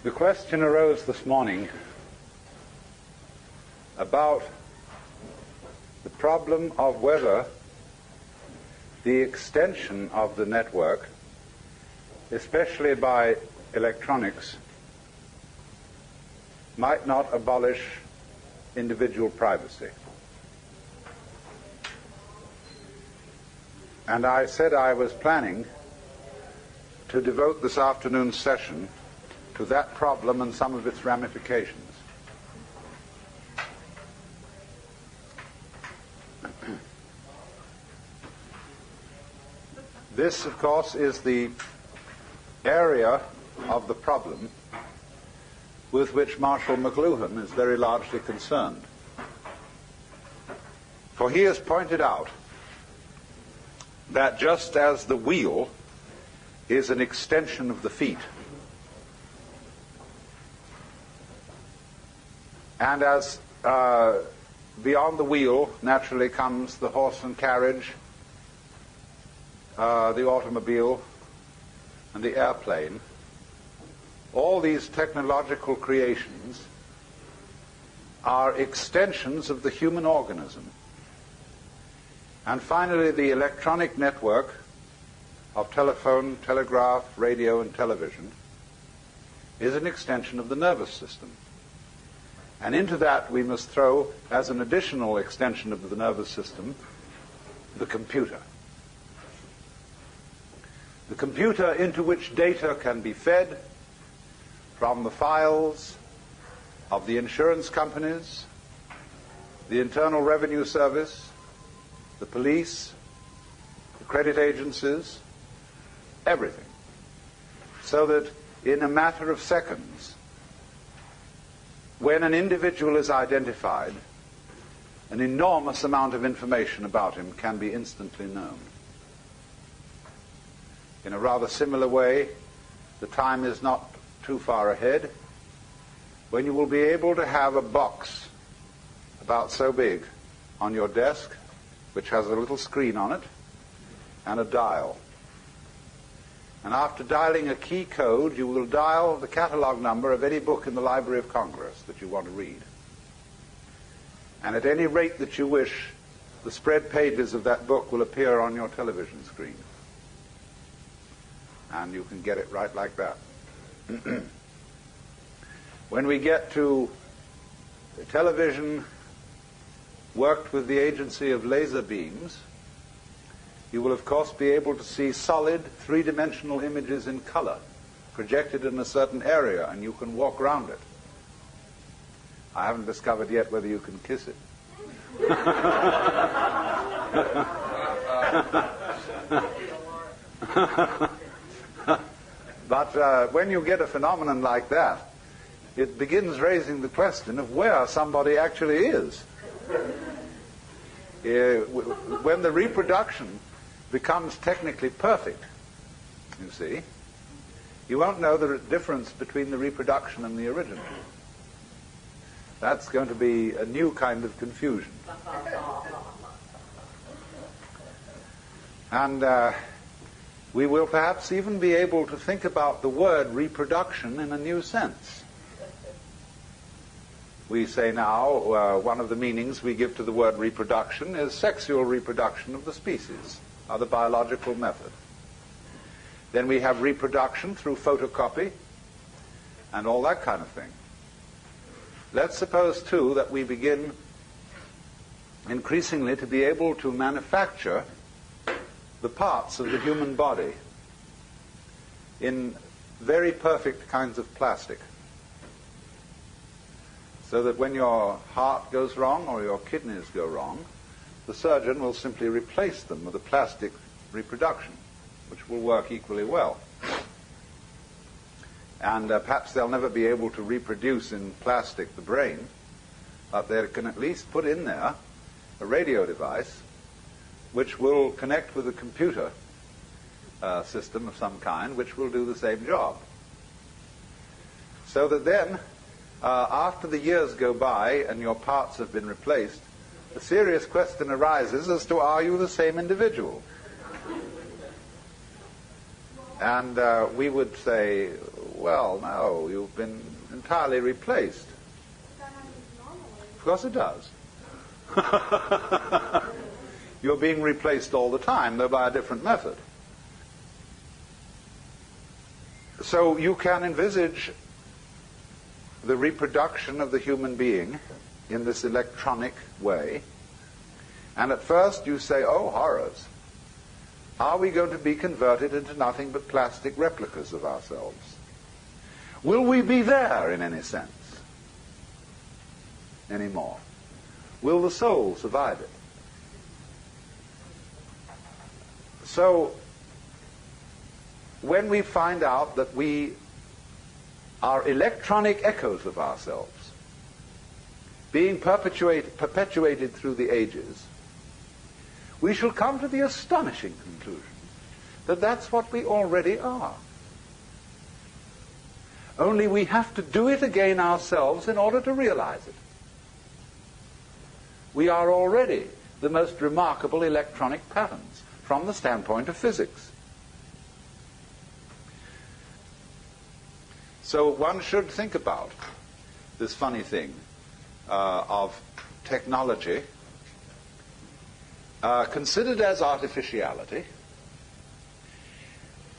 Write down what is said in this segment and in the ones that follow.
The question arose this morning about the problem of whether the extension of the network, especially by electronics, might not abolish individual privacy. And I said I was planning to devote this afternoon's session to that problem and some of its ramifications. This, of course, is the area of the problem with which Marshall McLuhan is very largely concerned. For he has pointed out that just as the wheel is an extension of the feet, and as beyond the wheel naturally comes the horse and carriage, the automobile, and the airplane, all these technological creations are extensions of the human organism. And finally, the electronic network of telephone, telegraph, radio, and television is an extension of the nervous system. And into that we must throw, as an additional extension of the nervous system, the computer. The computer into which data can be fed from the files of the insurance companies, the Internal Revenue Service, the police, the credit agencies, everything. So that in a matter of seconds, when an individual is identified, an enormous amount of information about him can be instantly known. In a rather similar way, the time is not too far ahead when you will be able to have a box about so big on your desk, which has a little screen on it and a dial. And after dialing a key code, you will dial the catalog number of any book in the Library of Congress that you want to read. And at any rate that you wish, the spread pages of that book will appear on your television screen. And you can get it right like that. When we get to television worked with the agency of laser beams, you will of course be able to see solid three-dimensional images in color projected in a certain area, and you can walk around it. I haven't discovered yet whether you can kiss it. But when you get a phenomenon like that, it begins raising the question of where somebody actually is. When the reproduction becomes technically perfect, you see, you won't know the difference between the reproduction and the original. That's going to be a new kind of confusion. And we will perhaps even be able to think about the word reproduction in a new sense. We say now one of the meanings we give to the word reproduction is sexual reproduction of the species, or the biological method. Then we have reproduction through photocopy and all that kind of thing. Let's suppose, too, that we begin increasingly to be able to manufacture the parts of the human body in very perfect kinds of plastic, so that when your heart goes wrong or your kidneys go wrong, the surgeon will simply replace them with a plastic reproduction, which will work equally well. And perhaps they'll never be able to reproduce in plastic the brain, but they can at least put in there a radio device which will connect with a computer system of some kind, which will do the same job. So that then, after the years go by and your parts have been replaced, the serious question arises as to, are you the same individual? And we would say, Well, no, you've been entirely replaced. Of course it does. You're being replaced all the time, though by a different method. So you can envisage the reproduction of the human being in this electronic way. And at first you say, oh, horrors. Are we going to be converted into nothing but plastic replicas of ourselves? Will we be there in any sense anymore? Will the soul survive it? So, when we find out that we are electronic echoes of ourselves, being perpetuated through the ages, we shall come to the astonishing conclusion that that's what we already are. Only we have to do it again ourselves in order to realize it. We are already the most remarkable electronic patterns from the standpoint of physics. So one should think about this funny thing of technology considered as artificiality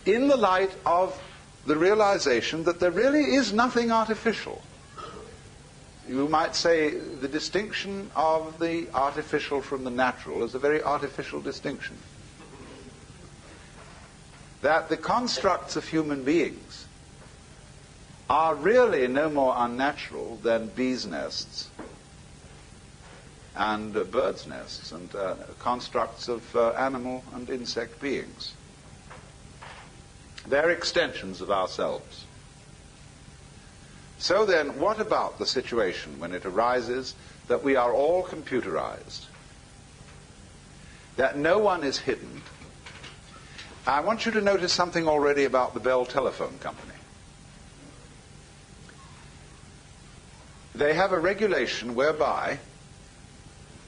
in the light of the realization that there really is nothing artificial. You might say the distinction of the artificial from the natural is a very artificial distinction. That the constructs of human beings are really no more unnatural than bees' nests and birds' nests and constructs of animal and insect beings. They're extensions of ourselves. So then, what about the situation when it arises that we are all computerized, that no one is hidden? I want you to notice something already about the Bell Telephone Company. They have a regulation whereby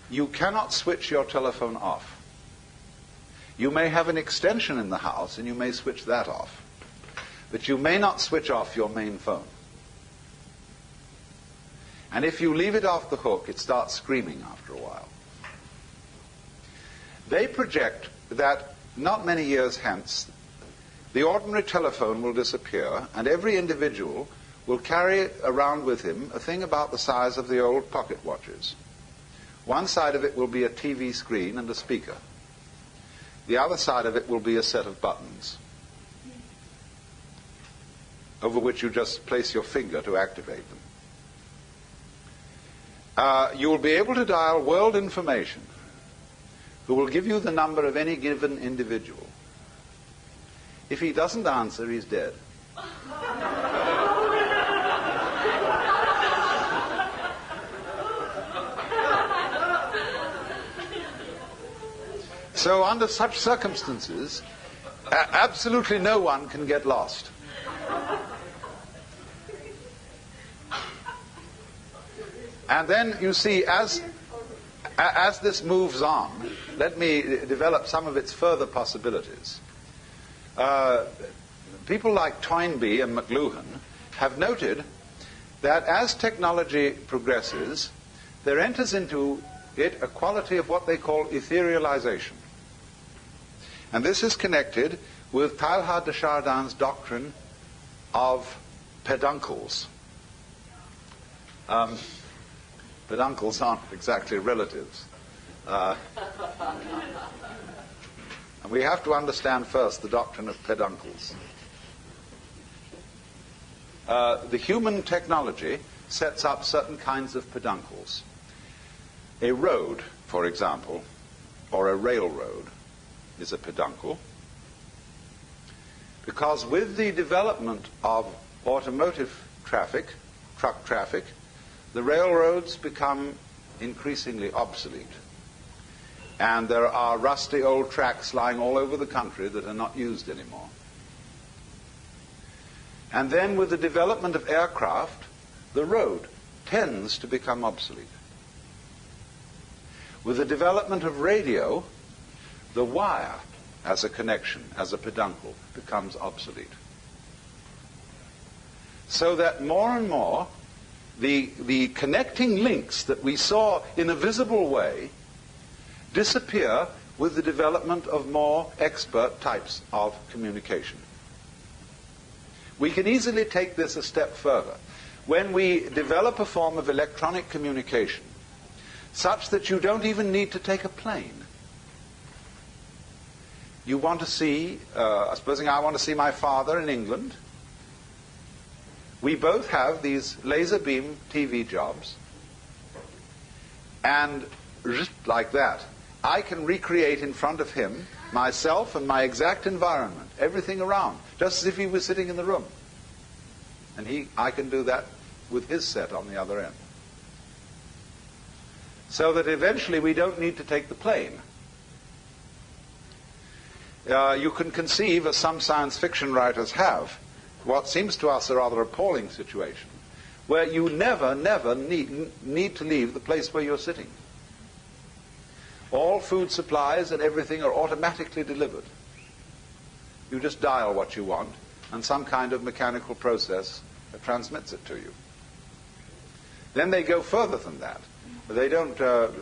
you cannot switch your telephone off. You may have an extension in the house and you may switch that off, but you may not switch off your main phone. And if you leave it off the hook, it starts screaming after a while. They project that not many years hence, the ordinary telephone will disappear and every individual will carry around with him a thing about the size of the old pocket watches. One side of it will be a TV screen and a speaker. The other side of it will be a set of buttons over which you just place your finger to activate them. You will be able to dial world information, who will give you the number of any given individual. If he doesn't answer, he's dead. So under such circumstances, absolutely no one can get lost. And then you see, as this moves on, let me develop some of its further possibilities. People like Toynbee and McLuhan have noted that as technology progresses, there enters into it a quality of what they call etherealization. And this is connected with Teilhard de Chardin's doctrine of peduncles. Peduncles aren't exactly relatives. And we have to understand first the doctrine of peduncles. The human technology sets up certain kinds of peduncles. A road, for example, or a railroad, is a peduncle, because with the development of automotive traffic, truck traffic, the railroads become increasingly obsolete. And there are rusty old tracks lying all over the country that are not used anymore. And then with the development of aircraft, the road tends to become obsolete. With the development of radio, the wire as a connection, as a peduncle, becomes obsolete. So that more and more the connecting links that we saw in a visible way disappear with the development of more expert types of communication. We can easily take this a step further. When we develop a form of electronic communication such that you don't even need to take a plane. You want to see, supposing I want to see my father in England. We both have these laser beam TV jobs, and just like that, I can recreate in front of him myself and my exact environment, everything around, just as if he was sitting in the room. And I can do that with his set on the other end. So that eventually we don't need to take the plane. You can conceive, as some science fiction writers have, what seems to us a rather appalling situation, where you never need to leave the place where you're sitting. All food supplies and everything are automatically delivered. You just dial what you want, and some kind of mechanical process transmits it to you. Then they go further than that. They don't.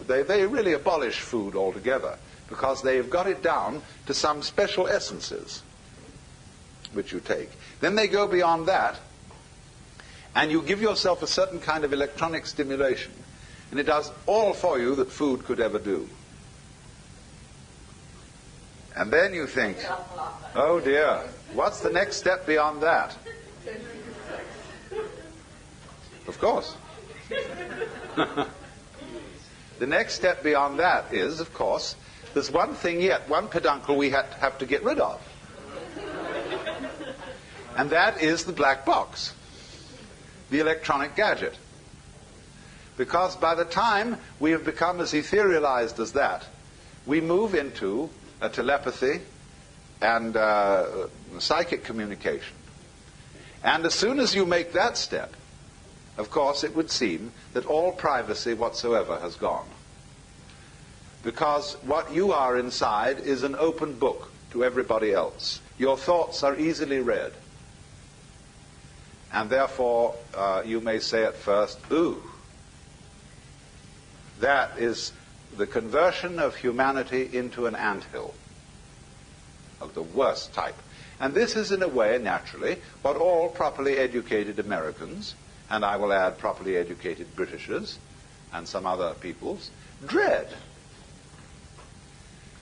They really abolish food altogether, because they've got it down to some special essences which you take. Then they go beyond that, and you give yourself a certain kind of electronic stimulation, and it does all for you that food could ever do. And then you think, oh dear, what's the next step beyond that? Of course. The next step beyond that is, of course, there's one thing yet, one peduncle we have to get rid of. And that is the black box, the electronic gadget. Because by the time we have become as etherealized as that, we move into telepathy and psychic communication. And as soon as you make that step, of course, it would seem that all privacy whatsoever has gone. Because what you are inside is an open book to everybody else. Your thoughts are easily read. And therefore, you may say at first, ooh, that is the conversion of humanity into an anthill of the worst type. And this is, in a way, naturally, what all properly educated Americans, and I will add properly educated Britishers and some other peoples, dread.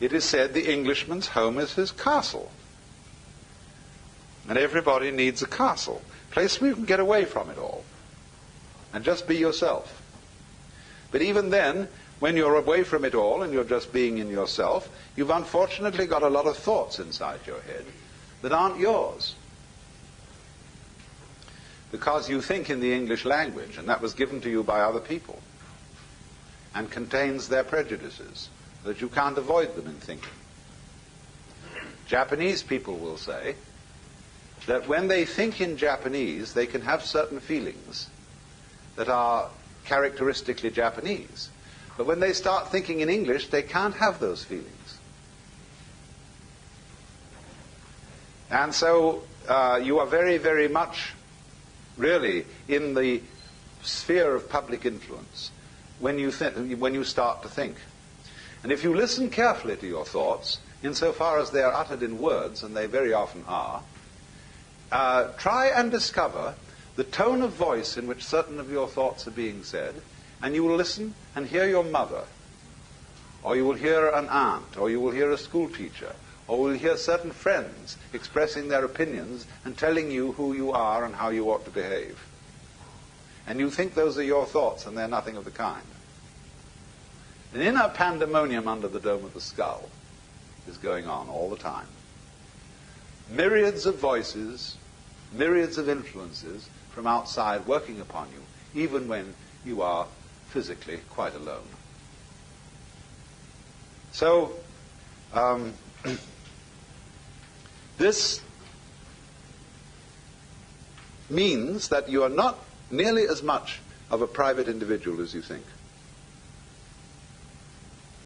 It is said the Englishman's home is his castle. And everybody needs a castle, a place where you can get away from it all and just be yourself. But even then, when you're away from it all and you're just being in yourself, you've unfortunately got a lot of thoughts inside your head that aren't yours. Because you think in the English language, and that was given to you by other people, and contains their prejudices, that you can't avoid them in thinking. Japanese people will say that when they think in Japanese, they can have certain feelings that are characteristically Japanese. But when they start thinking in English, they can't have those feelings. And so you are very, very much really in the sphere of public influence when you start to think. And if you listen carefully to your thoughts, insofar as they are uttered in words, and they very often are, try and discover the tone of voice in which certain of your thoughts are being said, and you will listen and hear your mother, or you will hear an aunt, or you will hear a school teacher, or you will hear certain friends expressing their opinions and telling you who you are and how you ought to behave. And you think those are your thoughts, and they're nothing of the kind. An inner pandemonium under the dome of the skull is going on all the time. Myriads of voices, myriads of influences from outside working upon you, even when you are physically quite alone. So, this means that you are not nearly as much of a private individual as you think.